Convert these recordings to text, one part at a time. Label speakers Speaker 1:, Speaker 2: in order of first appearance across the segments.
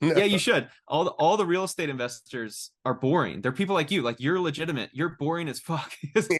Speaker 1: No.
Speaker 2: Yeah, you should. All the real estate investors are boring. They're people like you. Like you're legitimate. You're boring as fuck.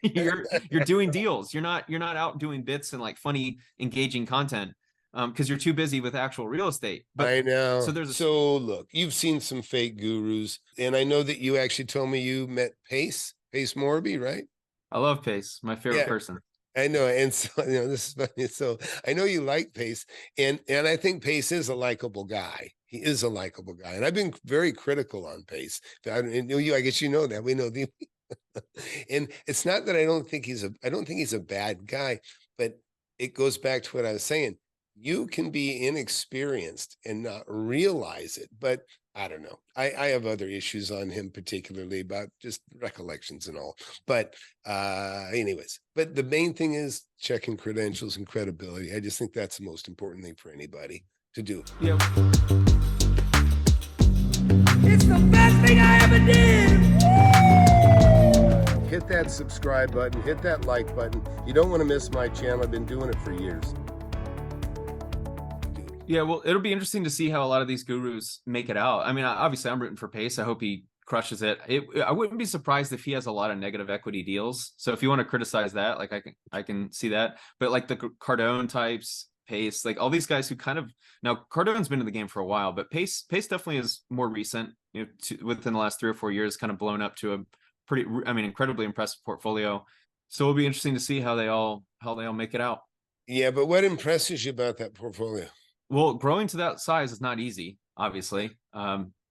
Speaker 2: You're doing deals. You're not out doing bits and like funny, engaging content because you're too busy with actual real estate. But
Speaker 1: I
Speaker 2: so
Speaker 1: know.
Speaker 2: there's a
Speaker 1: So look, you've seen some fake gurus, and I know that you actually told me you met Pace Morby, right?
Speaker 2: I love Pace, my favorite
Speaker 1: Yeah,
Speaker 2: person.
Speaker 1: I know. And so, this is funny. So I know you like Pace, and I think Pace is a likable guy. He is a likable guy, and I've been very critical on Pace. I guess you know that. We know the and it's not that I don't think he's a bad guy, but it goes back to what I was saying. You can be inexperienced and not realize it, but I don't know. I have other issues on him, particularly about just recollections and all. But anyways, but the main thing is checking credentials and credibility. I just think that's the most important thing for anybody to do.
Speaker 2: Yeah.
Speaker 3: It's the best thing I ever did.
Speaker 1: Hit that subscribe button, hit that like button. You don't want to miss my channel. I've been doing it for years.
Speaker 2: Yeah, well, it'll be interesting to see how a lot of these gurus make it out. I mean, obviously, I'm rooting for Pace. I hope he crushes it. I wouldn't be surprised if he has a lot of negative equity deals. So if you want to criticize that, like I can see that. But like the Cardone types, Pace, like all these guys who kind of now Cardone's been in the game for a while, but Pace definitely is more recent. You know, within the last 3 or 4 years, kind of blown up to a pretty, I mean, incredibly impressive portfolio. So it'll be interesting to see how they all make it out.
Speaker 1: Yeah, but what impresses you about that portfolio?
Speaker 2: Well, growing to that size is not easy, obviously.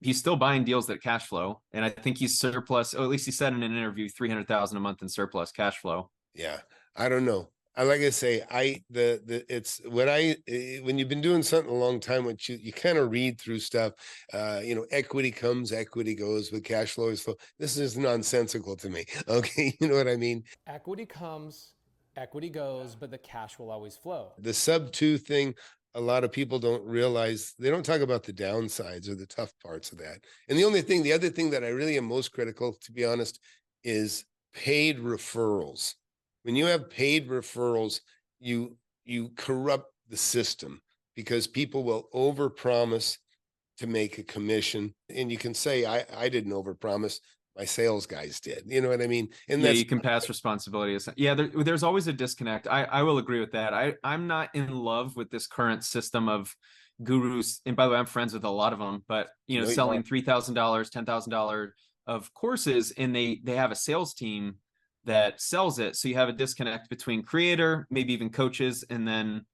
Speaker 2: He's still buying deals that cash flow, and I think he's surplus, or at least he said in an interview, 300,000 a month in surplus cash flow.
Speaker 1: Yeah, I don't know. I like I say, it's what when you've been doing something a long time, what you kind of read through stuff. Equity comes, equity goes, but cash flow is flow. This is nonsensical to me. Okay, you know what I mean?
Speaker 4: Equity comes, equity goes, but the cash will always flow.
Speaker 1: The sub two thing, a lot of people don't realize. They don't talk about the downsides or the tough parts of that. And the other thing that I really am most critical, to be honest, is paid referrals. When you have paid referrals, you corrupt the system because people will overpromise to make a commission, and you can say, I didn't overpromise. My sales guys did. You know what I mean? And
Speaker 2: yeah, you can pass responsibility. Yeah, there's always a disconnect. I will agree with that. I'm not in love with this current system of gurus. And by the way, I'm friends with a lot of them, but selling $3,000, $10,000 of courses, and they have a sales team that sells it. So you have a disconnect between creator, maybe even coaches, and then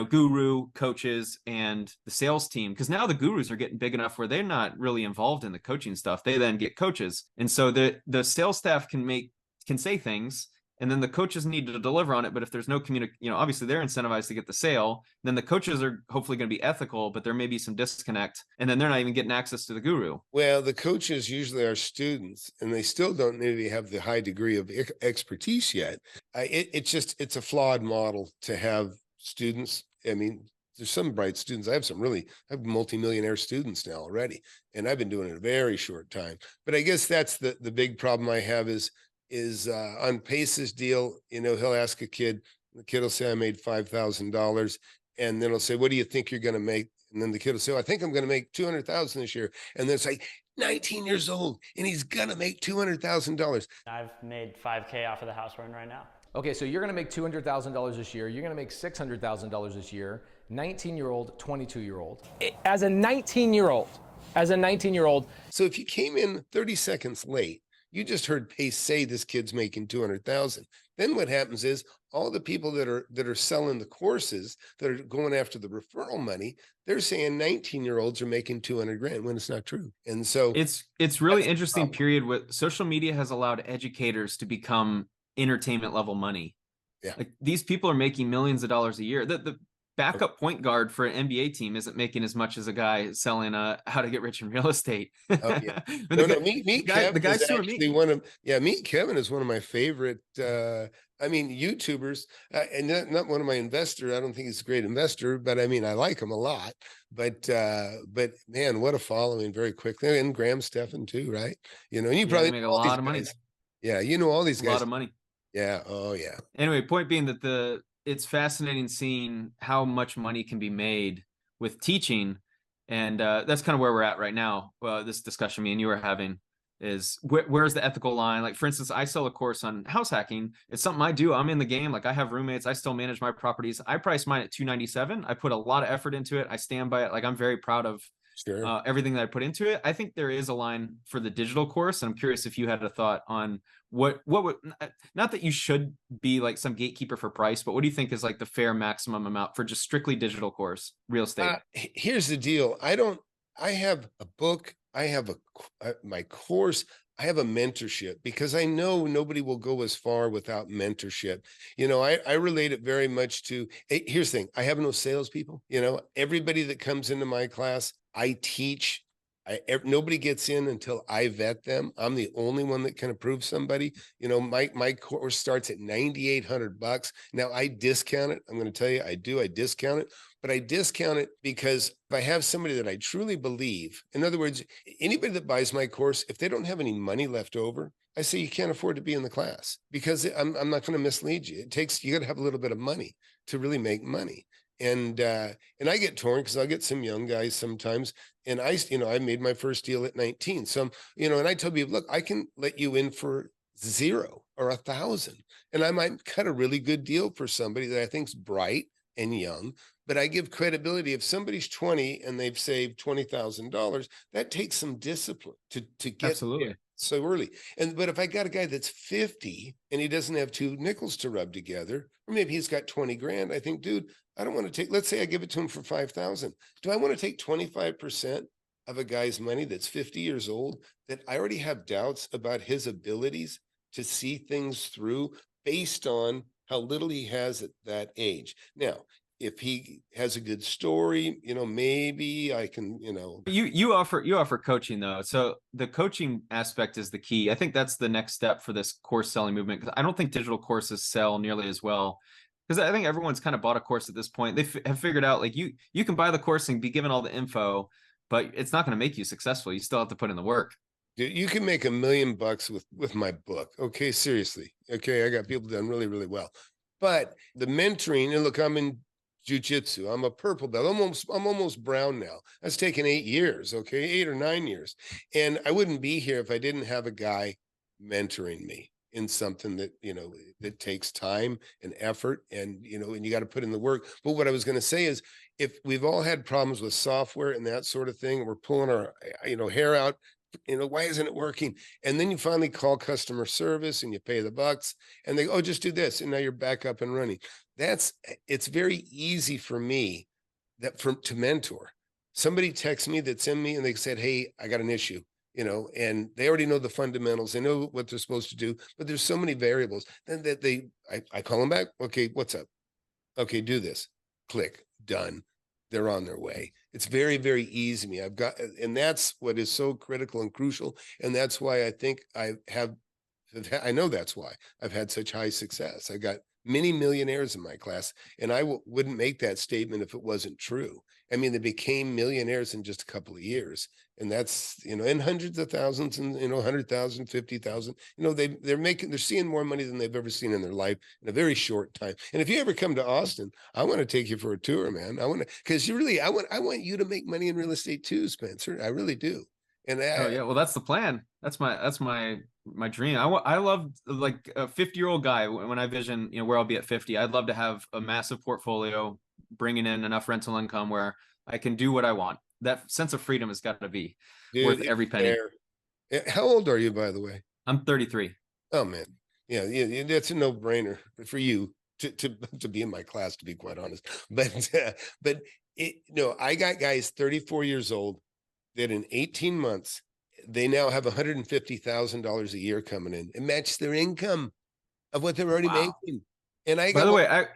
Speaker 2: guru, coaches, and the sales team. Because now the gurus are getting big enough where they're not really involved in the coaching stuff. They then get coaches. And so the sales staff can say things, and then the coaches need to deliver on it. But if there's no obviously they're incentivized to get the sale, then the coaches are hopefully going to be ethical, but there may be some disconnect, and then they're not even getting access to the guru.
Speaker 1: Well, the coaches usually are students, and they still don't maybe have the high degree of expertise yet. It's a flawed model to have students. I mean, there's some bright students. I have multimillionaire students now already, and I've been doing it a very short time. But I guess that's the big problem I have is on Pace's deal. He'll ask a kid, the kid will say, I made $5,000. And then he'll say, what do you think you're going to make? And then the kid will say, I think I'm going to make 200,000 this year. And then it's like 19 years old and he's going to make $200,000.
Speaker 5: I've made 5K off of the house we're in right now.
Speaker 4: Okay, so you're gonna make $200,000 this year. You're gonna make $600,000 this year. 19-year-old, 22-year-old. As a 19-year-old.
Speaker 1: So if you came in 30 seconds late, you just heard Pace say this kid's making 200,000. Then what happens is all the people that are selling the courses, that are going after the referral money, they're saying 19-year-olds are making 200 grand when it's not true. And so
Speaker 2: it's really interesting period with social media has allowed educators to become entertainment level money.
Speaker 1: Yeah,
Speaker 2: like these people are making millions of dollars a year. The backup point guard for an NBA team isn't making as much as a guy selling how to get rich in real estate.
Speaker 1: Oh, yeah. Meet Kevin is one of my favorite YouTubers, and not one of my investors. I don't think he's a great investor, but I mean, I like him a lot. But man, what a following very quickly. And Graham Stephan too, right? And you probably
Speaker 2: make a lot of money.
Speaker 1: Yeah, all these guys.
Speaker 2: A lot of money.
Speaker 1: Yeah. Oh, yeah.
Speaker 2: Anyway, point being that it's fascinating seeing how much money can be made with teaching. And that's kind of where we're at right now. This discussion me and you were having is where's the ethical line? Like, for instance, I sell a course on house hacking. It's something I do. I'm in the game. Like, I have roommates. I still manage my properties. I price mine at $297. I put a lot of effort into it. I stand by it. Like, I'm very proud of everything that I put into it. I think there is a line for the digital course. And I'm curious if you had a thought on what would, not that you should be like some gatekeeper for price, but what do you think is like the fair maximum amount for just strictly digital course, real estate?
Speaker 1: Here's the deal. I have a book. I have my course. I have a mentorship, because I know nobody will go as far without mentorship. You know, I relate it very much to, here's the thing. I have no salespeople. You know, everybody that comes into my class, I teach. Nobody gets in until I vet them. I'm the only one that can approve somebody. You know, my course starts at $9,800. Now I discount it. I'm going to tell you, I discount it, but I discount it because if I have somebody that I truly believe, in other words, anybody that buys my course, if they don't have any money left over, I say you can't afford to be in the class, because I'm not going to mislead you. You got to have a little bit of money to really make money. And I get torn because I get some young guys sometimes, and I made my first deal at 19. So, and I tell people, look, I can let you in for 0 or 1,000, and I might cut a really good deal for somebody that I think's bright and young. But I give credibility. If somebody's 20 and they've saved $20,000, that takes some discipline to get
Speaker 2: Absolutely
Speaker 1: so early. But if I got a guy that's 50 and he doesn't have 2 nickels to rub together, or maybe he's got 20 grand, I think, dude, I don't want to take, let's say I give it to him for 5,000. Do I want to take 25% of a guy's money that's 50 years old, that I already have doubts about his abilities to see things through based on how little he has at that age? Now, if he has a good story, maybe I can,
Speaker 2: You offer coaching though. So the coaching aspect is the key. I think that's the next step for this course selling movement, because I don't think digital courses sell nearly as well. Because I think everyone's kind of bought a course at this point. They have figured out, like, you can buy the course and be given all the info, but it's not going to make you successful. You still have to put in the work.
Speaker 1: Dude, you can make $1 million with my book. Okay, seriously. Okay, I got people done really, really well. But the mentoring, and look, I'm in jiu-jitsu. I'm a purple belt. I'm almost brown now. That's taken 8 years, okay, 8 or 9 years. And I wouldn't be here if I didn't have a guy mentoring me in something that, that takes time and effort, and, and you got to put in the work. But what I was going to say is, if we've all had problems with software and that sort of thing, we're pulling our, hair out, why isn't it working? And then you finally call customer service and you pay the bucks, and they go, oh, just do this. And now you're back up and running. It's very easy for me to mentor. Somebody texts me that's in me and they said, hey, I got an issue, and they already know the fundamentals. They know what they're supposed to do, but there's so many variables. Then that I call them back. Okay, what's up? Okay, do this. Click, done. They're on their way. It's very, very easy to me. And that's what is so critical and crucial. And that's why I think I know that's why I've had such high success. I got many millionaires in my class, and I wouldn't make that statement if it wasn't true. I mean, they became millionaires in just a couple of years, and that's, in hundreds of thousands, and, 100,000, 50,000, they're seeing more money than they've ever seen in their life in a very short time. And if you ever come to Austin, I want to take you for a tour, man. Because I want you to make money in real estate too, Spencer. I really do. And
Speaker 2: oh yeah, well, that's the plan. That's my dream. I love, like, a 50-year-old guy. When I vision, where I'll be at 50, I'd love to have a massive portfolio, bringing in enough rental income where I can do what I want. That sense of freedom has got to be worth every penny.
Speaker 1: How old are you, by the way?
Speaker 2: I'm 33.
Speaker 1: Oh man, yeah, that's a no-brainer for you to be in my class, to be quite honest. But I got guys 34 years old that in 18 months, they now have $150,000 a year coming in. It matches their income of what they're already making. And by the way,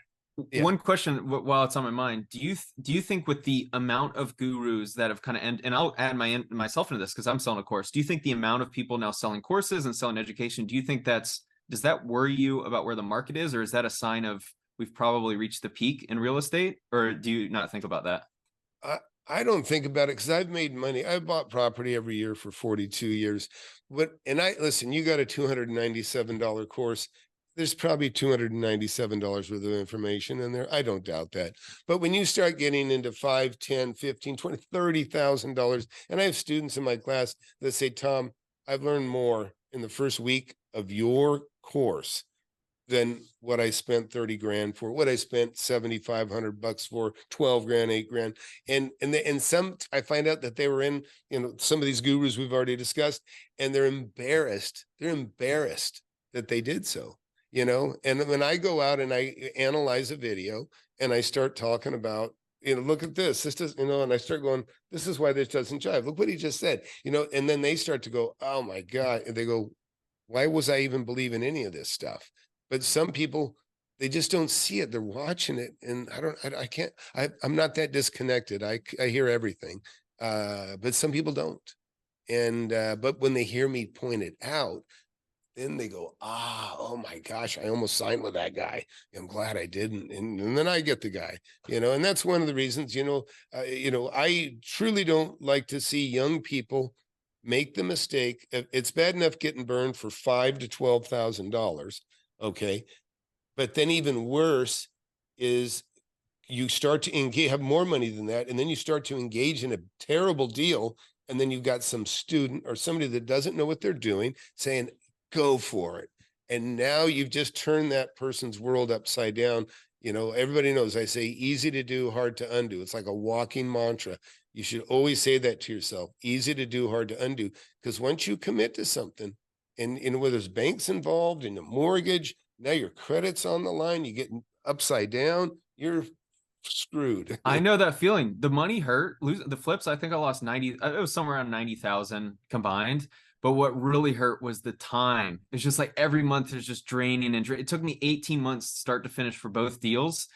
Speaker 2: one question while it's on my mind, do you think with the amount of gurus that have kind of, and I'll add myself into this because I'm selling a course, do you think the amount of people now selling courses and selling education, do you think does that worry you about where the market is, or is that a sign of we've probably reached the peak in real estate, or do you not think about that?
Speaker 1: I don't think about it because I've made money. I've bought property every year for 42 years. Listen, you got a $297 course. there's probably $297 worth of information in there. I don't doubt that. But when you start getting into 5, 10, 15, 20, $30,000, and I have students in my class that say, Tom, I've learned more in the first week of your course than what I spent 30 grand for, what I spent $7,500 for, 12 grand, 8 grand. And some, I find out that they were in, some of these gurus we've already discussed, and they're embarrassed. They're embarrassed that they did so, and when I go out and I analyze a video and I start talking about, look at this does, and I start going, this is why this doesn't jive. Look what he just said, and then they start to go, oh my God. And they go, why was I even believing any of this stuff? But some people, they just don't see it. They're watching it. And I'm not that disconnected. I hear everything. But some people don't. And, but when they hear me point it out, then they go, oh my gosh, I almost signed with that guy. I'm glad I didn't. And then I get the guy, and that's one of the reasons, I truly don't like to see young people make the mistake. It's bad enough getting burned for $5,000 to $12,000. Okay. But then even worse is you start to engage, have more money than that. And then you start to engage in a terrible deal. And then you've got some student or somebody that doesn't know what they're doing saying, go for it. And now you've just turned that person's world upside down. Everybody knows I say easy to do, hard to undo. It's like a walking mantra. You should always say that to yourself. Easy to do, hard to undo. Because once you commit to something, and whether there's banks involved in a mortgage, now your credit's on the line, you get upside down, you're screwed.
Speaker 2: I know that feeling. The money hurt. The flips, I think I lost 90. It was somewhere around 90,000 combined. But what really hurt was the time. It's just like every month is just draining and it took me 18 months start to finish for both deals.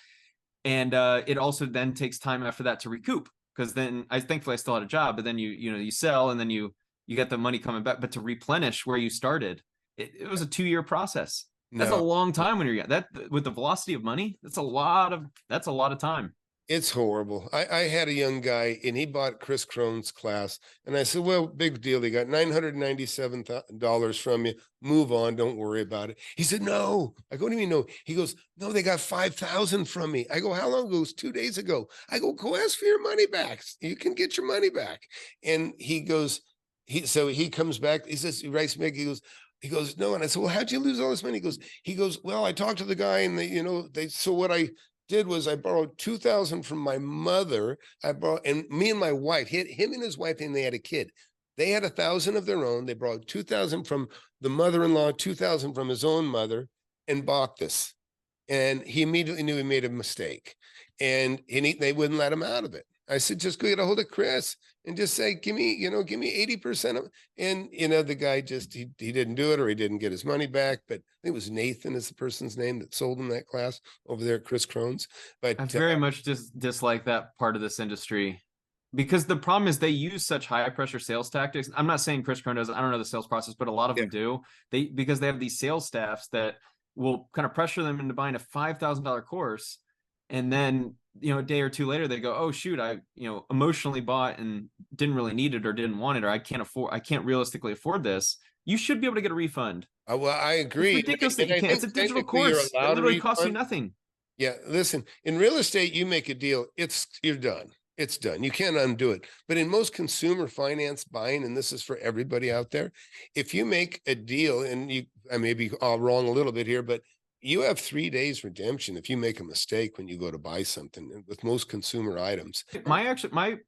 Speaker 2: And it also then takes time after that to recoup, because then thankfully I still had a job, but then you sell and then you get the money coming back, but to replenish where you started, it was a 2-year process. That's a long time when you're young. That with the velocity of money, that's a lot of time.
Speaker 1: It's horrible. I had a young guy and he bought Chris Crone's class. And I said, well, big deal. He got $997 from you. Move on. Don't worry about it. He said, no. I go, what do you mean no? He goes, no, they got 5,000 from me. I go, how long ago? It was 2 days ago. I go ask for your money back. You can get your money back. And he goes, so he comes back. He says, he writes me, he goes, no. And I said, well, how'd you lose all this money? He goes, well, I talked to the guy and so what I did was I borrowed 2,000 from my mother. And me and my wife, him and his wife, and they had a kid. They had 1,000 of their own. They borrowed 2,000 from the mother-in-law, 2,000 from his own mother, and bought this. And he immediately knew he made a mistake, and they wouldn't let him out of it. I said, just go get a hold of Chris and just say, give me 80% of it. And, the guy just, he didn't do it, or he didn't get his money back. But I think it was Nathan is the person's name that sold him that class over there at Chris Crone's. But
Speaker 2: I very much dislike that part of this industry, because the problem is they use such high pressure sales tactics. I'm not saying Chris Crone does, I don't know the sales process, but a lot of them do. Because they have these sales staffs that will kind of pressure them into buying a $5,000 course. And then, a day or two later, they go, oh, shoot, I, emotionally bought and didn't really need it or didn't want it, or I can't realistically afford this. You should be able to get a refund.
Speaker 1: Well, I agree.
Speaker 2: It's ridiculous that you can't. It's a digital course. It literally costs you nothing.
Speaker 1: Yeah. Listen, in real estate, you make a deal, you're done. It's done. You can't undo it. But in most consumer finance buying, and this is for everybody out there, if you make a deal, and I may be all wrong a little bit here, but you have 3 days redemption if you make a mistake when you go to buy something with most consumer items.
Speaker 2: My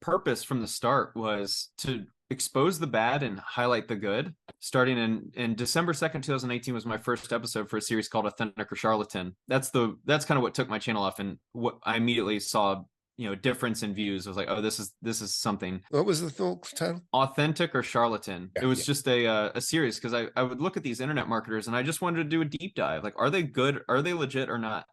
Speaker 2: purpose from the start was to expose the bad and highlight the good. Starting in December 2nd, 2018 was my first episode for a series called Authentic or Charlatan. That's kind of what took my channel off, and what I immediately saw, difference in views. I was like, oh, this is something.
Speaker 1: What was the full title?
Speaker 2: Authentic or Charlatan. It was just a series, because I would look at these internet marketers and I just wanted to do a deep dive. Like, are they good? Are they legit or not?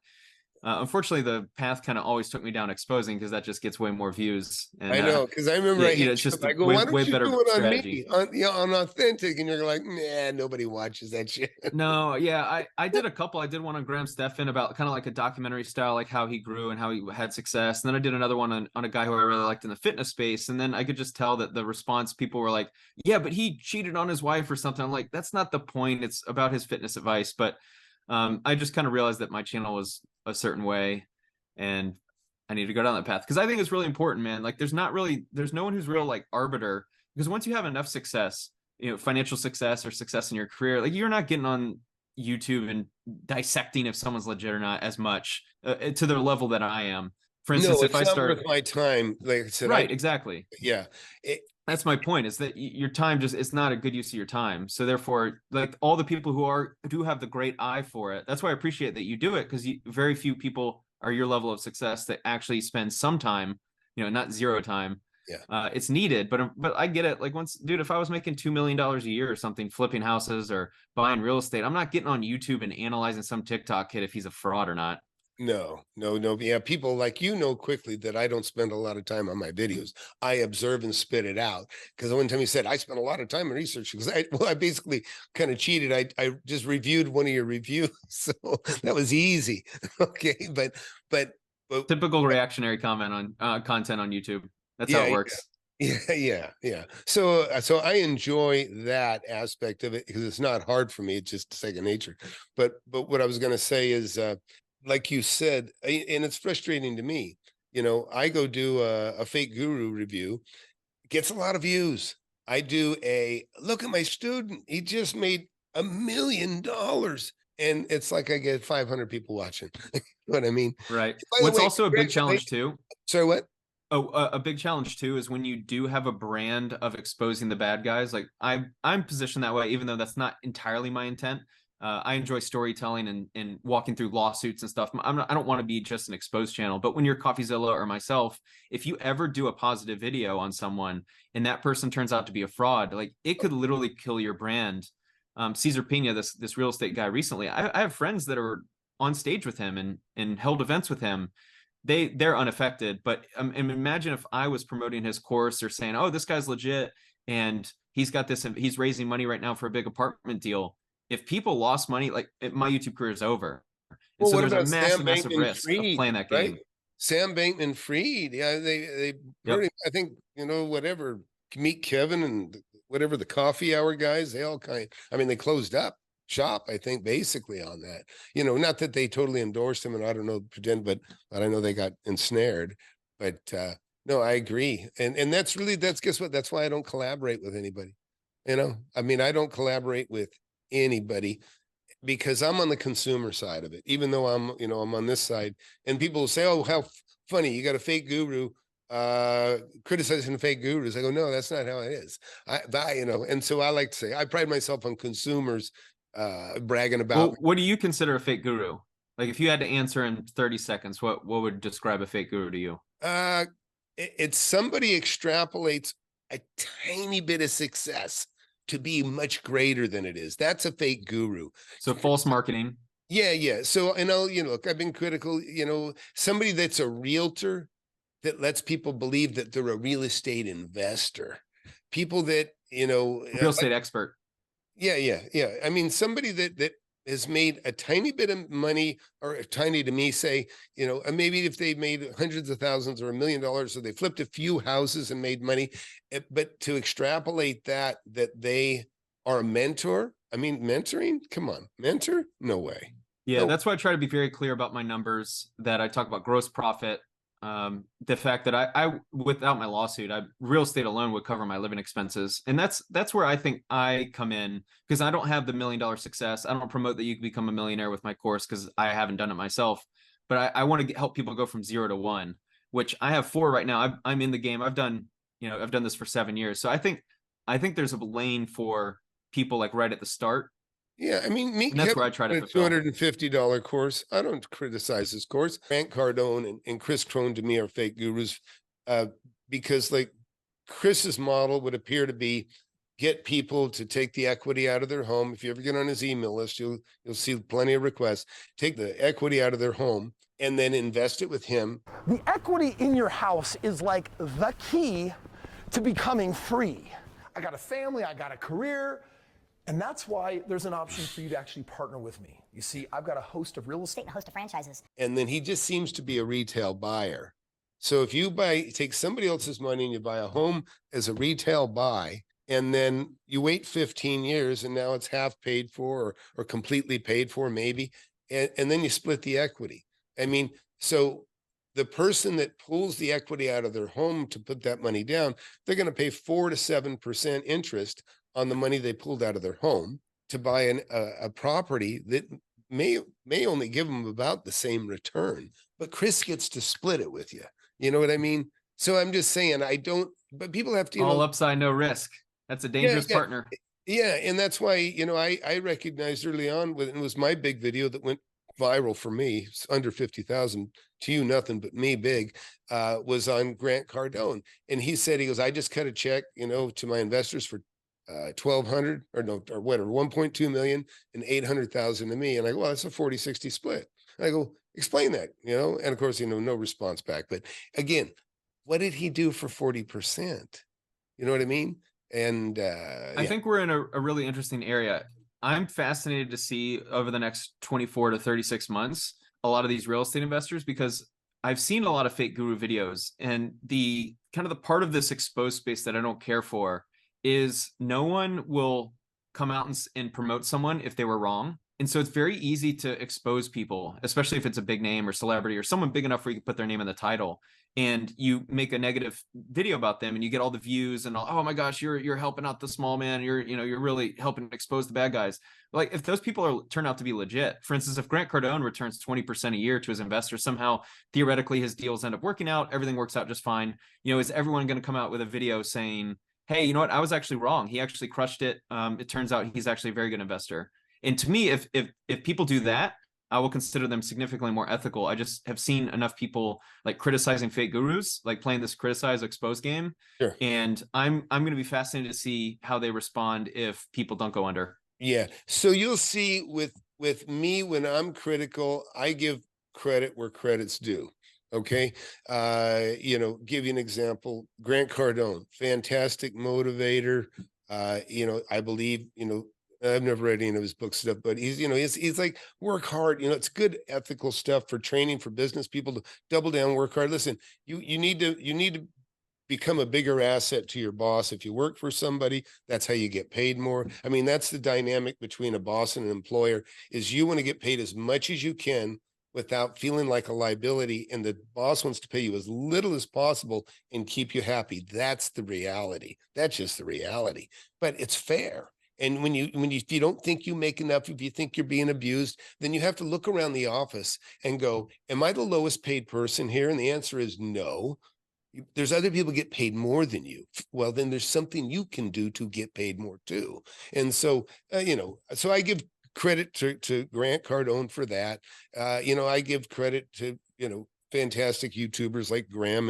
Speaker 2: Unfortunately, the path kind of always took me down exposing, because that just gets way more views. And
Speaker 1: I know, because I remember
Speaker 2: yeah, it's just
Speaker 1: I go,
Speaker 2: way,
Speaker 1: why don't
Speaker 2: way
Speaker 1: you
Speaker 2: better
Speaker 1: do it on
Speaker 2: strategy.
Speaker 1: me, on authentic? And you're like, nah, nobody watches that shit.
Speaker 2: No, yeah, I did a couple. I did one on Graham Stephan about kind of like a documentary style, like how he grew and how he had success. And then I did another one on a guy who I really liked in the fitness space. And then I could just tell that the response, people were like, yeah, but he cheated on his wife or something. I'm like, that's not the point. It's about his fitness advice. But I just kind of realized that my channel was a certain way, and I need to go down that path, because I think it's really important, man. Like there's no one who's real like arbiter, because once you have enough success, financial success or success in your career, like you're not getting on YouTube and dissecting if someone's legit or not as much to the level that I am. For instance,
Speaker 1: No,
Speaker 2: if I
Speaker 1: it's not
Speaker 2: start
Speaker 1: worth my time. Like I said,
Speaker 2: right, exactly.
Speaker 1: Yeah.
Speaker 2: That's my point, is that your time it's not a good use of your time. So therefore, like all the people who do have the great eye for it, that's why I appreciate that you do it, because very few people are your level of success that actually spend some time, not zero time.
Speaker 1: Yeah.
Speaker 2: It's needed, but I get it. Like dude, if I was making $2 million a year or something, flipping houses or buying real estate, I'm not getting on YouTube and analyzing some TikTok kid if he's a fraud or not.
Speaker 1: No. Yeah, people like quickly that I don't spend a lot of time on my videos. I observe and spit it out. Because one time he said I spent a lot of time in research, because I basically kind of cheated. I just reviewed one of your reviews, so that was easy. Okay, but
Speaker 2: typical reactionary comment on content on YouTube. That's how it works.
Speaker 1: Yeah. So I enjoy that aspect of it, because it's not hard for me. It's just second nature. But what I was going to say is, like you said, and it's frustrating to me, I go do a fake guru review, gets a lot of views. I do a look at my student, he just made $1 million, and it's like I get 500 people watching. You know what I mean?
Speaker 2: Right. What's also a big challenge too.
Speaker 1: Sorry, what?
Speaker 2: Oh, a big challenge too is when you do have a brand of exposing the bad guys. Like I'm positioned that way, even though that's not entirely my intent. I enjoy storytelling and walking through lawsuits and stuff. I don't want to be just an exposed channel, but when you're CoffeeZilla or myself, if you ever do a positive video on someone and that person turns out to be a fraud, like it could literally kill your brand. Cesar Pena, this real estate guy, recently, I have friends that are on stage with him and held events with him. They're unaffected, but and imagine if I was promoting his course or saying, oh, this guy's legit and he's got this, he's raising money right now for a big apartment deal. If people lost money, like my YouTube career is over. And so there's a massive risk of playing that game.
Speaker 1: Right? Sam Bankman-Fried, yeah, they
Speaker 2: Yep.
Speaker 1: I think, whatever, Meet Kevin and whatever, the coffee hour guys, they all they closed up shop, I think, basically on that. Not that they totally endorsed him, and I don't know, but I know they got ensnared. But no, I agree. And guess what? That's why I don't collaborate with anybody. I don't collaborate with anybody, because I'm on the consumer side of it, even though I'm on this side, and people will say, oh, how funny, you got a fake guru criticizing fake gurus. I go, no, that's not how it is. And so I like to say I pride myself on consumers bragging about.
Speaker 2: Well, what do you consider a fake guru? Like if you had to answer in 30 seconds, what would describe a fake guru to you?
Speaker 1: It's somebody extrapolates a tiny bit of success to be much greater than it is. That's a fake guru.
Speaker 2: So false marketing.
Speaker 1: Yeah. So, look, I've been critical, somebody that's a realtor that lets people believe that they're a real estate investor. People that,
Speaker 2: real estate expert.
Speaker 1: Yeah. I mean, somebody that has made a tiny bit of money, or tiny to me, say, and maybe if they made hundreds of thousands or $1 million, so they flipped a few houses and made money, but to extrapolate that they are a mentor. I mean, mentoring, come on, mentor? No way.
Speaker 2: Yeah,
Speaker 1: no.
Speaker 2: That's why I try to be very clear about my numbers, that I talk about gross profit. The fact that I without my lawsuit, real estate alone would cover my living expenses. And that's where I think I come in, because I don't have the $1 million success. I don't promote that you can become a millionaire with my course, because I haven't done it myself, but I want to help people go from 0 to 1, which I have 4 right now. I'm in the game. I've done this for 7 years. So I think there's a lane for people like right at the start.
Speaker 1: Yeah, I mean,
Speaker 2: that's where I try to fulfill.
Speaker 1: $250 course. I don't criticize this course. Grant Cardone and Chris Crone to me are fake gurus, because like Chris's model would appear to be get people to take the equity out of their home. If you ever get on his email list, you'll see plenty of requests. Take the equity out of their home and then invest it with him.
Speaker 6: The equity in your house is like the key to becoming free. I got a family, I got a career, and that's why there's an option for you to actually partner with me. You see, I've got a host of real estate,
Speaker 7: a host of franchises.
Speaker 1: And then he just seems to be a retail buyer. So if you take somebody else's money and you buy a home as a retail buy, and then you wait 15 years and now it's half paid for or completely paid for maybe, and then you split the equity. I mean, so the person that pulls the equity out of their home to put that money down, they're going to pay 4 to 7% interest on the money they pulled out of their home to buy a property that may only give them about the same return, but Chris gets to split it with you. You know what I mean? So I'm just saying, but people have to,
Speaker 2: all upside, no risk. That's a dangerous partner.
Speaker 1: Yeah. And that's why, I recognized early on it was my big video that went viral for me, under 50,000, to you, nothing but me big, was on Grant Cardone. And he goes, I just cut a check, to my investors for 1,200 or whatever, 1.2 million and 800,000 to me. And I go, well, that's a 40-60 split. And I go, explain that, and of course, no response back. But again, what did he do for 40%? You know what I mean? And
Speaker 2: I think we're in a really interesting area. I'm fascinated to see over the next 24 to 36 months, a lot of these real estate investors, because I've seen a lot of fake guru videos, and the kind of the part of this exposed space that I don't care for is no one will come out and promote someone if they were wrong. And so it's very easy to expose people, especially if it's a big name or celebrity or someone big enough where you can put their name in the title, and you make a negative video about them and you get all the views and oh my gosh, you're helping out the small man. You're really helping expose the bad guys. Like if those people turn out to be legit, for instance, if Grant Cardone returns 20% a year to his investors, somehow theoretically his deals end up working out, everything works out just fine. Is everyone going to come out with a video saying, hey, you know what? I was actually wrong. He actually crushed it. It turns out he's actually a very good investor. And to me, if people do that, I will consider them significantly more ethical. I just have seen enough people like criticizing fake gurus, like playing this criticize expose game.
Speaker 1: Sure.
Speaker 2: And I'm going to be fascinated to see how they respond if people don't go under.
Speaker 1: Yeah. So you'll see with me, when I'm critical, I give credit where credit's due. Okay. Give you an example, Grant Cardone, fantastic motivator. I believe, I've never read any of his book stuff, but he's like, work hard. It's good ethical stuff for training for business people to double down, work hard. Listen, you need to become a bigger asset to your boss. If you work for somebody, that's how you get paid more. I mean, that's the dynamic between a boss and an employer, is you want to get paid as much as you can without feeling like a liability. And the boss wants to pay you as little as possible and keep you happy. That's the reality. That's just the reality, but it's fair. And if you don't think you make enough, if you think you're being abused, then you have to look around the office and go, am I the lowest paid person here? And the answer is no. There's other people get paid more than you. Well, then there's something you can do to get paid more too. And so, so I give credit to Grant Cardone for that. I give credit to, fantastic YouTubers like Graham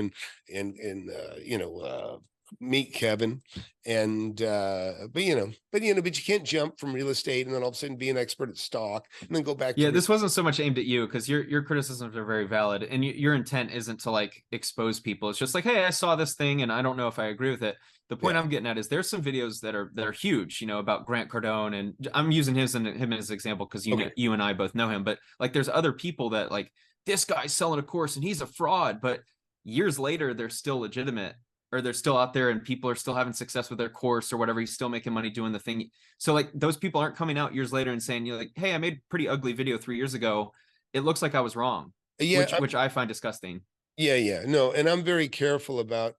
Speaker 1: and meet Kevin, and but you can't jump from real estate and then all of a sudden be an expert at stock and then go back.
Speaker 2: Yeah, this wasn't so much aimed at you, because your criticisms are very valid, and your intent isn't to like expose people. It's just like, hey, I saw this thing and I don't know if I agree with it. The point I'm getting at is there's some videos that are huge, about Grant Cardone, and I'm using him as an example because you and I both know him, but like there's other people that like, this guy's selling a course and he's a fraud, but years later they're still legitimate, or they're still out there and people are still having success with their course or whatever. He's still making money doing the thing. So like those people aren't coming out years later and saying, hey, I made a pretty ugly video 3 years ago. It looks like I was wrong. Yeah. Which I find disgusting.
Speaker 1: Yeah. No. And I'm very careful about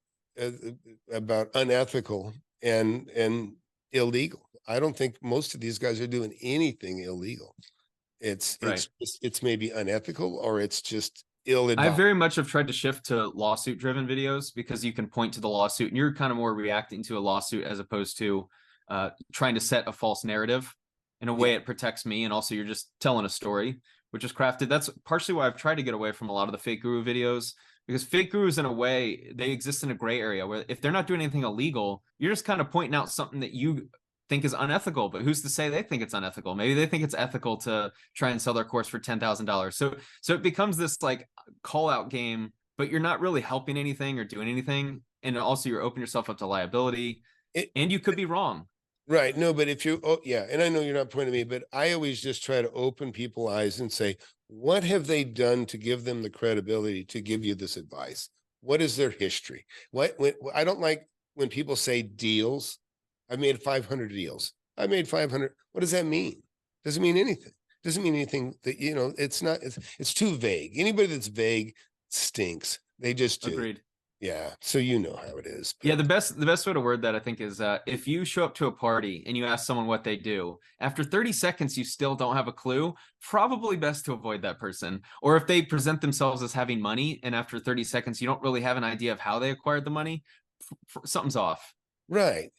Speaker 1: unethical and illegal. I don't think most of these guys are doing anything illegal. It's maybe unethical, or it's just ill-advised.
Speaker 2: I very much have tried to shift to lawsuit driven videos, because you can point to the lawsuit and you're kind of more reacting to a lawsuit as opposed to trying to set a false narrative. In a way, it protects me, and also you're just telling a story, which is crafted. That's partially why I've tried to get away from a lot of the fake guru videos, because fake gurus, in a way, they exist in a gray area where if they're not doing anything illegal, you're just kind of pointing out something that you think is unethical, but who's to say they think it's unethical? Maybe they think it's ethical to try and sell their course for $10,000. So it becomes this like call out game, but you're not really helping anything or doing anything. And also you're opening yourself up to liability, and you could be wrong.
Speaker 1: Right. No, but if you, oh yeah. And I know you're not pointing at me, but I always just try to open people's eyes and say, what have they done to give them the credibility to give you this advice? What is their history? I don't like when people say deals. I made 500 deals. I made 500. What does that mean? Doesn't mean anything. Doesn't mean anything that, you know, it's too vague. Anybody that's vague stinks. They just do.
Speaker 2: Agreed.
Speaker 1: Yeah. So you know how it is.
Speaker 2: Yeah, the best way to word that, I think, is if you show up to a party and you ask someone what they do, after 30 seconds you still don't have a clue, probably best to avoid that person. Or if they present themselves as having money and after 30 seconds you don't really have an idea of how they acquired the money, something's off.
Speaker 1: Right.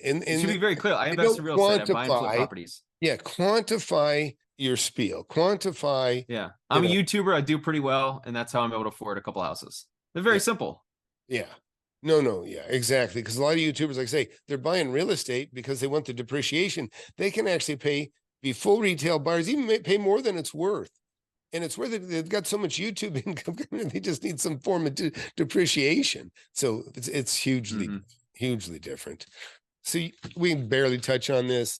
Speaker 1: And
Speaker 2: to be very clear, I invest in real estate. I buy and flip properties.
Speaker 1: Yeah, quantify your spiel. Quantify.
Speaker 2: Yeah, I'm a YouTuber. I do pretty well, and that's how I'm able to afford a couple houses. They're very simple. Yeah.
Speaker 1: No. Yeah, exactly. Because a lot of YouTubers, like I say, they're buying real estate because they want the depreciation. They can actually be full retail buyers, even pay more than it's worth. And it's worth it. They've got so much YouTube income. They just need some form of depreciation. So it's hugely different. So we can barely touch on this.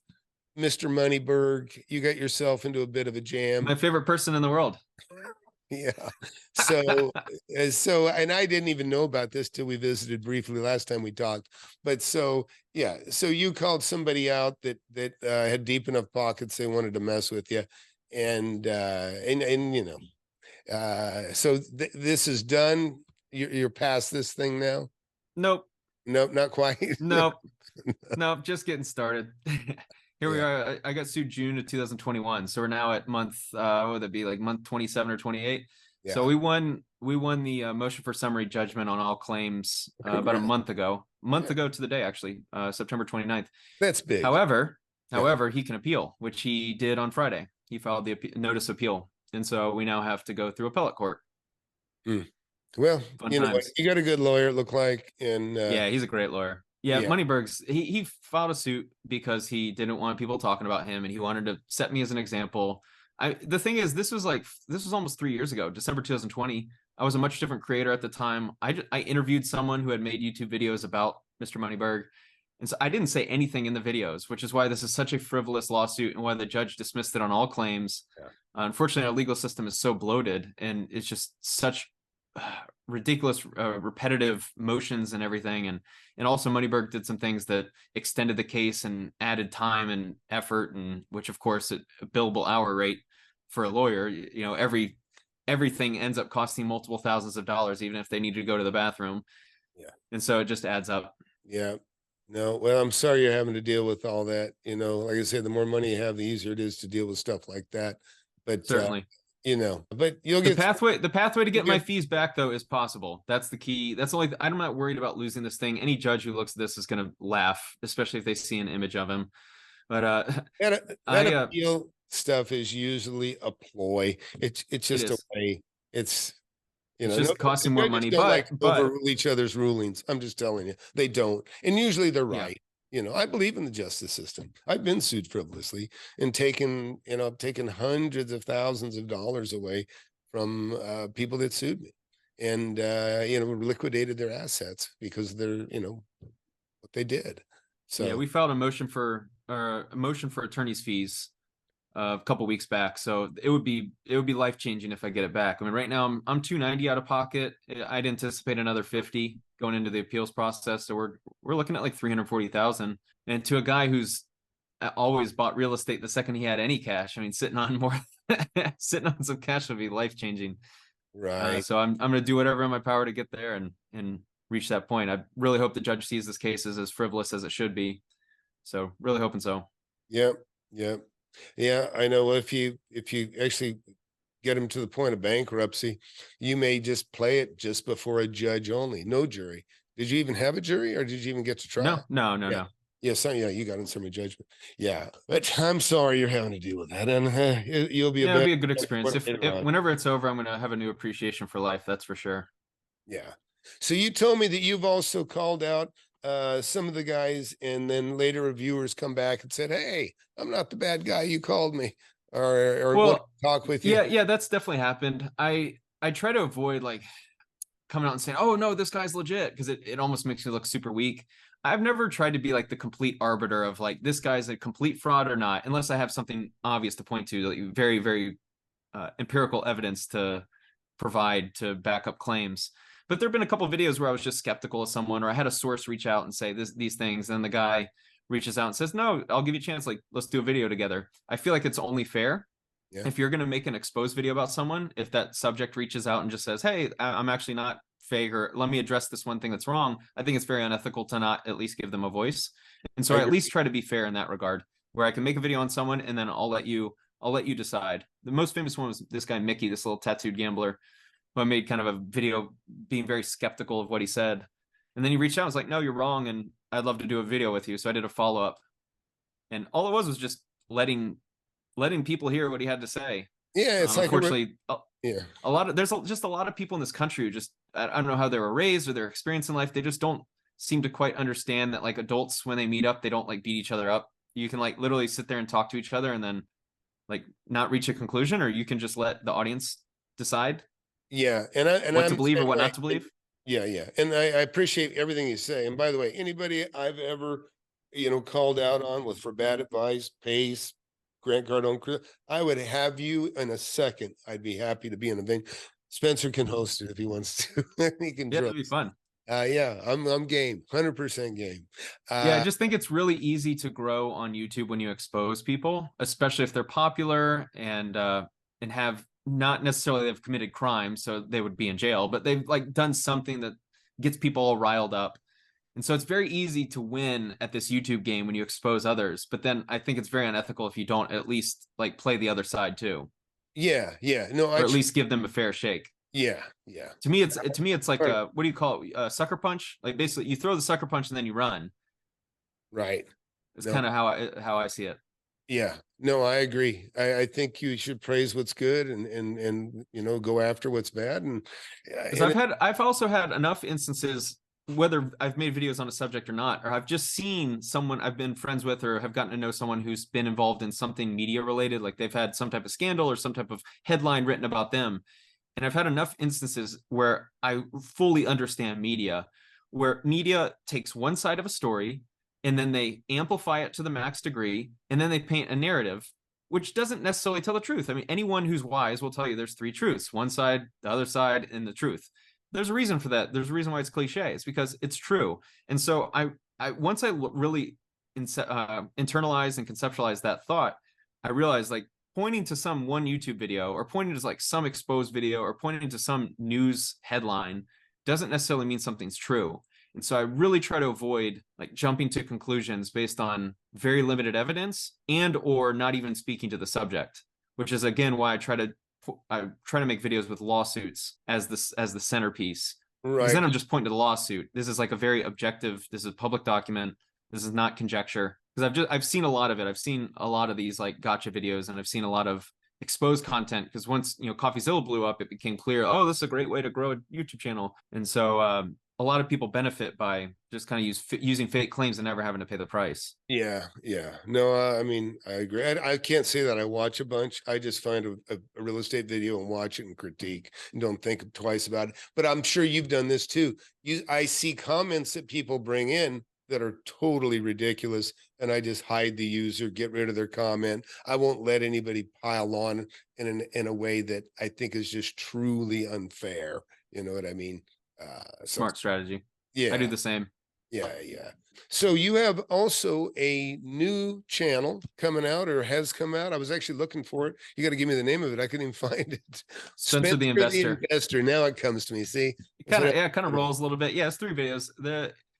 Speaker 1: Mr. Moneyberg, you got yourself into a bit of a jam.
Speaker 2: My favorite person in the world.
Speaker 1: Yeah. So, and I didn't even know about this till we visited briefly last time we talked. But so, yeah. So you called somebody out that had deep enough pockets they wanted to mess with you, and you know, so this is done. You're past this thing now.
Speaker 2: Nope,
Speaker 1: not quite.
Speaker 2: Nope. Just getting started. Here we are. I got sued June of 2021. So we're now at month, what would that be, like month 27 or 28? Yeah. So we won the motion for summary judgment on all claims about a month ago to the day, actually, September 29th.
Speaker 1: That's big.
Speaker 2: However, he can appeal, which he did on Friday. He filed the notice of appeal. And so we now have to go through appellate court.
Speaker 1: Well, you know what? You got a good lawyer, it looked like. And
Speaker 2: yeah, he's a great lawyer. Yeah, Moneyberg's, he filed a suit because he didn't want people talking about him, and he wanted to set me as an example. The thing is, this was almost 3 years ago, December 2020. I was a much different creator at the time. I interviewed someone who had made YouTube videos about Mr. Moneyberg, and so I didn't say anything in the videos, which is why this is such a frivolous lawsuit and why the judge dismissed it on all claims. Yeah. Unfortunately, our legal system is so bloated, and it's just such ridiculous repetitive motions and everything, and also Moneyberg did some things that extended the case and added time and effort, and which of course at a billable hour rate for a lawyer, you know, everything ends up costing multiple thousands of dollars, even if they need to go to the bathroom. Yeah, and so it just adds up.
Speaker 1: Yeah. No, well, I'm sorry you're having to deal with all that. You know, like I said, the more money you have, the easier it is to deal with stuff like that. But
Speaker 2: certainly.
Speaker 1: You know, but you'll get
Speaker 2: the pathway to get my fees back, though, is possible. That's the key. That's the only I'm not worried about losing this thing. Any judge who looks at this is going to laugh, especially if they see an image of him. But
Speaker 1: that appeal stuff is usually a ploy. It's just a way. It's, you know,
Speaker 2: it's just costing more money,
Speaker 1: but overrule each other's rulings. I'm just telling you, they don't, and usually they're right. Yeah. You know, I believe in the justice system. I've been sued frivolously and taken hundreds of thousands of dollars away from people that sued me, and you know, liquidated their assets because they're, you know, what they did. So
Speaker 2: yeah, we filed a motion for attorney's fees a couple weeks back. So it would be life-changing if I get it back. I mean, right now I'm $290 out of pocket. I'd anticipate another $50 going into the appeals process. So we're looking at like $340,000. And to a guy who's always bought real estate the second he had any cash, I mean, sitting on some cash would be life-changing.
Speaker 1: Right.
Speaker 2: So I'm going to do whatever in my power to get there and reach that point. I really hope the judge sees this case as frivolous as it should be. So really hoping so.
Speaker 1: Yep. Yeah, I know. If you actually get him to the point of bankruptcy, you may just play it just before a judge only, no jury. Did you even have a jury, or did you even get to trial?
Speaker 2: No.
Speaker 1: Yes, yeah, you got in summary judgment. Yeah, but I'm sorry you're having to deal with that, and it'll be
Speaker 2: it'll be a good experience. Whenever it's over, I'm going to have a new appreciation for life. That's for sure.
Speaker 1: Yeah. So you told me that you've also called out some of the guys, and then later reviewers come back and said, "Hey, I'm not the bad guy you called me," or
Speaker 2: Well,
Speaker 1: what, talk with you.
Speaker 2: Yeah, that's definitely happened. I try to avoid like coming out and saying, "Oh no, this guy's legit," because it almost makes me look super weak. I've never tried to be like the complete arbiter of like this guy's a complete fraud or not, unless I have something obvious to point to, like very, very empirical evidence to provide to back up claims. But there have been a couple of videos where I was just skeptical of someone, or I had a source reach out and say these things, and the guy reaches out and says, "No, I'll give you a chance. Like, let's do a video together." I feel like it's only fair.
Speaker 1: Yeah.
Speaker 2: If you're going to make an exposed video about someone, if that subject reaches out and just says, "Hey, I'm actually not fake," or "Let me address this one thing that's wrong," I think it's very unethical to not at least give them a voice. And so I at least try to be fair in that regard, where I can make a video on someone and then I'll let you decide. The most famous one was this guy, Mickey, this little tattooed gambler, who I made kind of a video being very skeptical of what he said. And then he reached out and was like, "No, you're wrong, and I'd love to do a video with you." So I did a follow-up. And all it was just letting people hear what he had to say.
Speaker 1: Yeah, it's like
Speaker 2: unfortunately,
Speaker 1: a
Speaker 2: lot of just a lot of people in this country who just, I don't know how they were raised or their experience in life. They just don't seem to quite understand that like adults, when they meet up, they don't like beat each other up. You can like literally sit there and talk to each other and then like not reach a conclusion, or you can just let the audience decide.
Speaker 1: Yeah, and
Speaker 2: what to believe or what not to believe.
Speaker 1: Yeah, yeah, and I appreciate everything you say. And by the way, anybody I've ever called out on with for bad advice, Pace, Grant Cardone, I would have you in a second. I'd be happy to be in the venue. Spencer can host it if he wants to. He can.
Speaker 2: Yeah, it'd be fun.
Speaker 1: Yeah, I'm game, 100% game.
Speaker 2: Yeah, I just think it's really easy to grow on YouTube when you expose people, especially if they're popular and have not necessarily they've committed crime, so they would be in jail, but they've like done something that gets people all riled up. And so it's very easy to win at this YouTube game when you expose others. But then I think it's very unethical if you don't at least like play the other side too.
Speaker 1: Yeah, no,
Speaker 2: or at least give them a fair shake.
Speaker 1: Yeah.
Speaker 2: To me, it's like a, what do you call it? A sucker punch. Like basically, you throw the sucker punch and then you run.
Speaker 1: Right.
Speaker 2: It's kind of how I see it.
Speaker 1: Yeah. No, I agree. I think you should praise what's good and go after what's bad. And
Speaker 2: I've also had enough instances, whether I've made videos on a subject or not, or I've just seen someone I've been friends with or have gotten to know someone who's been involved in something media related, like they've had some type of scandal or some type of headline written about them. And I've had enough instances where I fully understand media, where media takes one side of a story and then they amplify it to the max degree, and then they paint a narrative which doesn't necessarily tell the truth. I mean, anyone who's wise will tell you there's three truths: one side, the other side, and the truth. There's a reason for that. There's a reason why it's cliche. It's because it's true. And so I once I really internalize and conceptualize that thought, I realized like pointing to some one YouTube video or pointing to like some exposed video or pointing to some news headline doesn't necessarily mean something's true. And so I really try to avoid like jumping to conclusions based on very limited evidence and or not even speaking to the subject, which is again why I try to make videos with lawsuits as the centerpiece. Right. Because then I'm just pointing to the lawsuit. This is like a very objective, this is a public document. This is not conjecture. Because I've seen a lot of it. I've seen a lot of these like gotcha videos, and I've seen a lot of exposed content, because once CoffeeZilla blew up, it became clear, oh, this is a great way to grow a YouTube channel. And so a lot of people benefit by just kind of using fake claims and never having to pay the price.
Speaker 1: Yeah. No, I mean, I agree. I can't say that I watch a bunch. I just find a real estate video and watch it and critique and don't think twice about it. But I'm sure you've done this too. I see comments that people bring in that are totally ridiculous, and I just hide the user, get rid of their comment. I won't let anybody pile on in a way that I think is just truly unfair. You know what I mean?
Speaker 2: Smart strategy.
Speaker 1: Yeah,
Speaker 2: I do the same.
Speaker 1: Yeah. So you have also a new channel coming out, or has come out. I was actually looking for it. You got to give me the name of it. I couldn't even find it.
Speaker 2: Spencer the Investor.
Speaker 1: Now it comes to me. See,
Speaker 2: it kind of rolls a little bit. Yeah, it's 3 videos.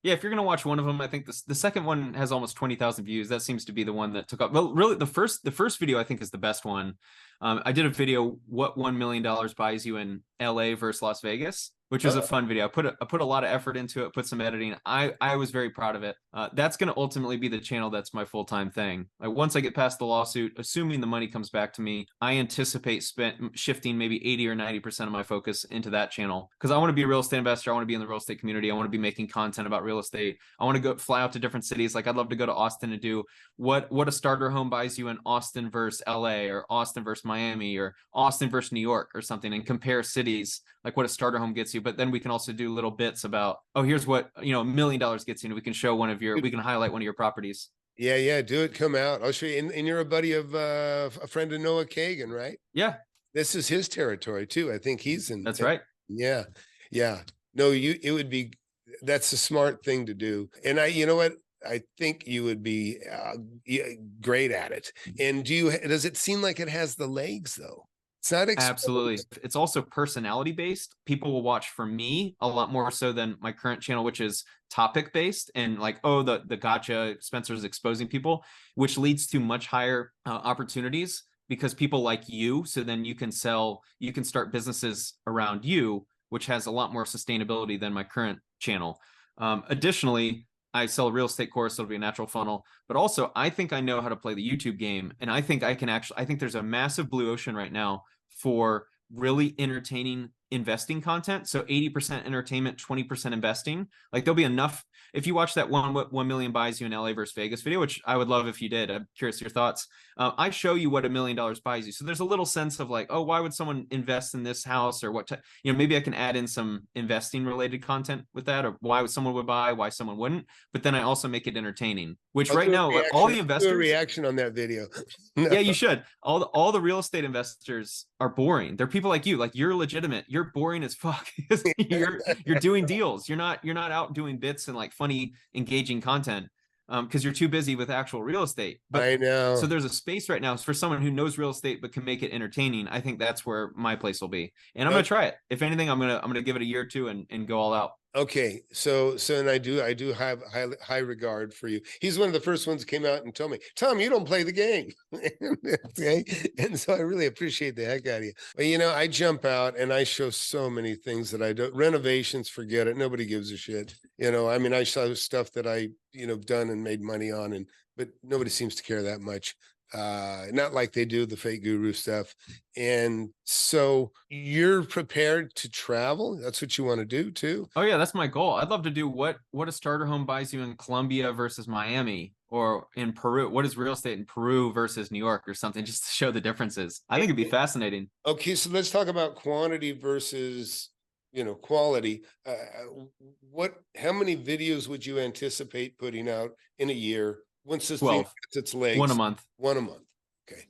Speaker 2: If you're gonna watch one of them, I think the second one has almost 20,000 views. That seems to be the one that took up. Well, really, the first video I think is the best one. I did a video, what $1 million buys you in LA versus Las Vegas, which was a fun video. I put a lot of effort into it, put some editing. I was very proud of it. That's going to ultimately be the channel that's my full-time thing. Like once I get past the lawsuit, assuming the money comes back to me, I anticipate shifting maybe 80 or 90% of my focus into that channel, because I want to be a real estate investor. I want to be in the real estate community. I want to be making content about real estate. I want to fly out to different cities. Like I'd love to go to Austin and do what a starter home buys you in Austin versus LA, or Austin versus Miami, or Austin versus New York or something, and compare cities, like what a starter home gets you. But then we can also do little bits about, oh, here's what, $1 million gets you, and we can show we can highlight one of your properties.
Speaker 1: Yeah, do it. Come out. I'll show you. And you're a buddy of a friend of Noah Kagan, right?
Speaker 2: Yeah.
Speaker 1: This is his territory too. I think he's in.
Speaker 2: That's right.
Speaker 1: Yeah. No, that's a smart thing to do. And you know what? I think you would be great at it. And does it seem like it has the legs though? It's not
Speaker 2: absolutely. It's also personality based. People will watch for me a lot more so than my current channel, which is topic based, and like, oh, the gotcha, Spencer's exposing people, which leads to much higher opportunities, because people like you. So then you can start businesses around you, which has a lot more sustainability than my current channel. Additionally, I sell a real estate course, so it'll be a natural funnel. But also, I think I know how to play the YouTube game. And I think I think there's a massive blue ocean right now for really entertaining investing content. So 80% entertainment, 20% investing. Like there'll be enough. If you watch that 1 million buys you in LA versus Vegas video, which I would love if you did, I'm curious your thoughts. I show you what $1 million buys you. So there's a little sense of like, oh, why would someone invest in this house, or what, maybe I can add in some investing related content with that, or why someone would buy, why someone wouldn't. But then I also make it entertaining, which right now, all the investors.
Speaker 1: Do a reaction on that video.
Speaker 2: Yeah, you should. All the real estate investors are boring. They're people like you. Like you're legitimate. You're boring as fuck. you're doing deals. You're not out doing bits and like funny, engaging content, because you're too busy with actual real estate. But,
Speaker 1: I know.
Speaker 2: So there's a space right now for someone who knows real estate but can make it entertaining. I think that's where my place will be, and I'm gonna try it. If anything, I'm gonna give it a year or two and go all out.
Speaker 1: Okay, so and I do have high regard for you. He's one of the first ones that came out and told me, Tom, you don't play the game. Okay, and so I really appreciate the heck out of you. But I jump out and I show so many things that I do. Renovations, forget it. Nobody gives a shit. I show stuff that I done and made money on, but nobody seems to care that much. Not like they do the fake guru stuff. And so you're prepared to travel. That's what you want to do too.
Speaker 2: Oh yeah, that's my goal. I'd love to do what a starter home buys you in Colombia versus Miami, or in Peru. What is real estate in Peru versus New York or something, just to show the differences. I think it'd be fascinating.
Speaker 1: Okay, so let's talk about quantity versus quality. How many videos would you anticipate putting out in a year? Once this thing gets its legs,
Speaker 2: one a month.
Speaker 1: Okay.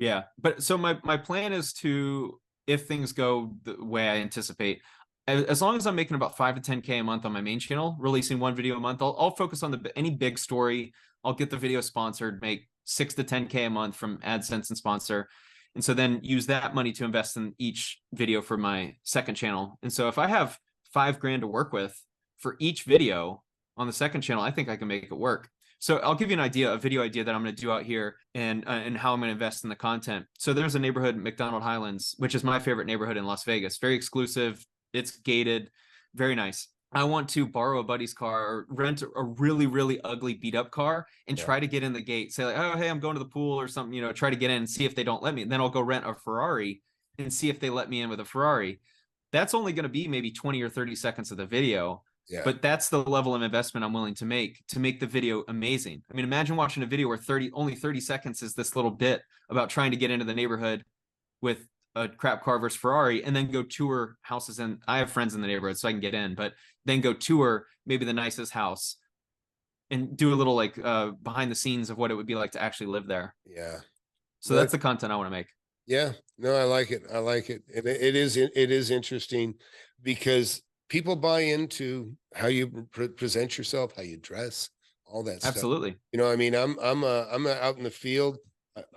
Speaker 2: Yeah. But so my plan is to, if things go the way I anticipate, as long as I'm making about 5 to 10K a month on my main channel, releasing one video a month, I'll focus on any big story. I'll get the video sponsored, make 6 to 10K a month from AdSense and sponsor. And so then use that money to invest in each video for my second channel. And so if I have $5,000 to work with for each video on the second channel, I think I can make it work. So I'll give you a video idea that I'm going to do out here, and how I'm going to invest in the content. So there's a neighborhood, McDonald Highlands, which is my favorite neighborhood in Las Vegas. Very exclusive. It's gated. Very nice. I want to borrow a buddy's car, or rent a really, really ugly beat up car, and try to get in the gate. Say like, oh, hey, I'm going to the pool or something, try to get in and see if they don't let me. And then I'll go rent a Ferrari and see if they let me in with a Ferrari. That's only going to be maybe 20 or 30 seconds of the video. Yeah. But that's the level of investment I'm willing to make the video amazing. I mean, imagine watching a video where only 30 seconds is this little bit about trying to get into the neighborhood with a crap car versus Ferrari, and then go tour houses. And I have friends in the neighborhood, so I can get in, but then go tour maybe the nicest house and do a little like behind the scenes of what it would be like to actually live there.
Speaker 1: Yeah.
Speaker 2: So that's the content I want to make.
Speaker 1: Yeah. No, I like it. And it is interesting because people buy into how you present yourself, how you dress, all that stuff.
Speaker 2: Absolutely.
Speaker 1: I'm out in the field.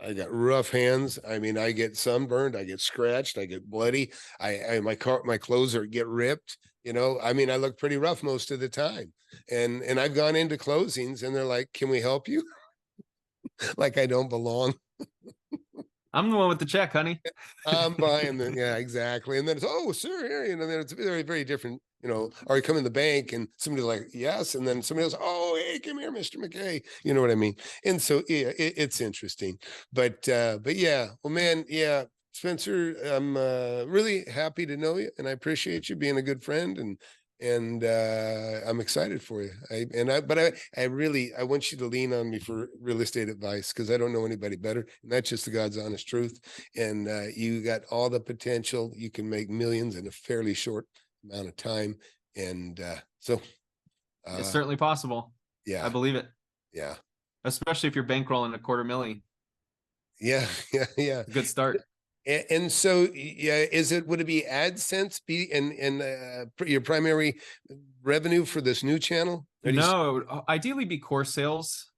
Speaker 1: I got rough hands. I mean, I get sunburned, I get scratched, I get bloody. My clothes get ripped. I look pretty rough most of the time. And I've gone into closings and they're like, "Can we help you?" Like I don't belong.
Speaker 2: I'm the one with the check, honey.
Speaker 1: I'm buying the, yeah, exactly. And then it's, oh, sir, here, you know, then it's very, very different, you know, or you come in the bank and somebody's like, yes. And then somebody else, oh, hey, come here, Mr. McKay. You know what I mean? And so, yeah, it's interesting, but yeah, well, man, yeah, Spencer, I'm really happy to know you, and I appreciate you being a good friend, and I'm excited for you. I really want you to lean on me for real estate advice, because I don't know anybody better, and that's just the God's honest truth. And you got all the potential. You can make millions in a fairly short amount of time, and so
Speaker 2: it's certainly possible.
Speaker 1: Yeah,
Speaker 2: I believe it.
Speaker 1: Yeah,
Speaker 2: especially if you're bankrolling $250,000.
Speaker 1: Yeah,
Speaker 2: Good start.
Speaker 1: And so, yeah, would it be AdSense be your primary revenue for this new channel?
Speaker 2: No, it would ideally be course sales.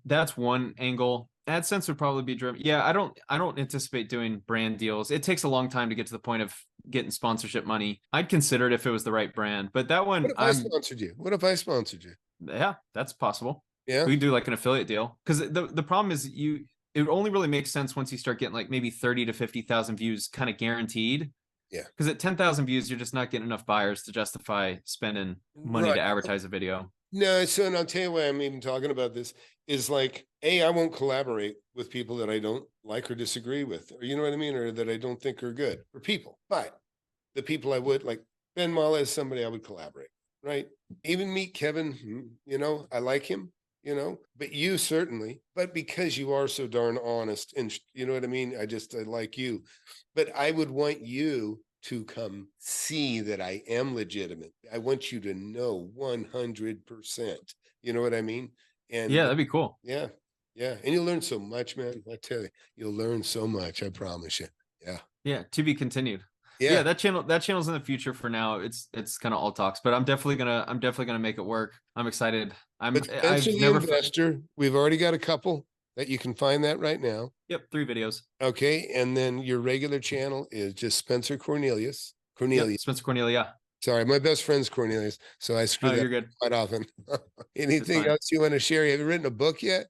Speaker 2: That's one angle. AdSense would probably be driven. Yeah, I don't anticipate doing brand deals. It takes a long time to get to the point of getting sponsorship money. I'd consider it if it was the right brand, but that one,
Speaker 1: what if I sponsored you? What if I sponsored you?
Speaker 2: Yeah, that's possible.
Speaker 1: Yeah,
Speaker 2: we could do like an affiliate deal, because the problem is it only really makes sense once you start getting like maybe 30 to 50,000 views kind of guaranteed.
Speaker 1: Yeah.
Speaker 2: Because at 10,000 views, you're just not getting enough buyers to justify spending money to advertise a video.
Speaker 1: No, so, and I'll tell you why I'm even talking about this is like, I won't collaborate with people that I don't like or disagree with, or you know what I mean, or that I don't think are good for people. But the people I would, like Ben Mala is somebody I would collaborate, right? Even meet Kevin, you know, I like him. You know, but you certainly, but because you are so darn honest, and you know what I mean, I like you, but I would want you to come see that I am legitimate. I want you to know 100%, you know what I mean? And
Speaker 2: yeah, that'd be cool.
Speaker 1: Yeah. And you'll learn so much, man. I tell you, you'll learn so much. I promise you. Yeah.
Speaker 2: To be continued. Yeah, that channel's in the future. For now, it's kind of all talks, but I'm definitely gonna make it work. I'm excited. I've never
Speaker 1: investor. We've already got a couple that you can find that right now.
Speaker 2: Yep, 3 videos.
Speaker 1: Okay, and then your regular channel is just Spencer Cornelius.
Speaker 2: Yep, Spencer Cornelia.
Speaker 1: Sorry, my best friend's Cornelius, so I screw that
Speaker 2: you're good.
Speaker 1: quite often. Anything else you want to share? Have you written a book yet?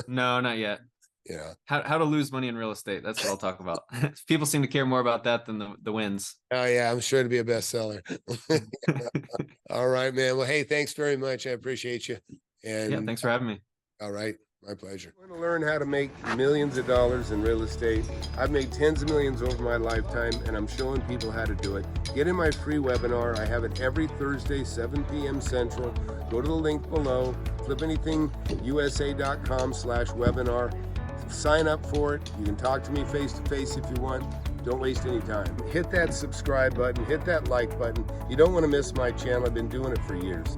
Speaker 2: No, not yet.
Speaker 1: Yeah.
Speaker 2: How to lose money in real estate. That's what I'll talk about. People seem to care more about that than the wins.
Speaker 1: Oh yeah, I'm sure it'll be a bestseller. All right, man. Well, hey, thanks very much. I appreciate you. And
Speaker 2: yeah, thanks for having me.
Speaker 1: All right. My pleasure. I want to learn how to make millions of dollars in real estate. I've made tens of millions over my lifetime, and I'm showing people how to do it. Get in my free webinar. I have it every Thursday, 7 p.m. Central. Go to the link below, flipanythingusa.com/webinar. Sign up for it. You can talk to me face to face if you want. Don't waste any time. Hit that subscribe button, hit that like button. You don't want to miss my channel. I've been doing it for years.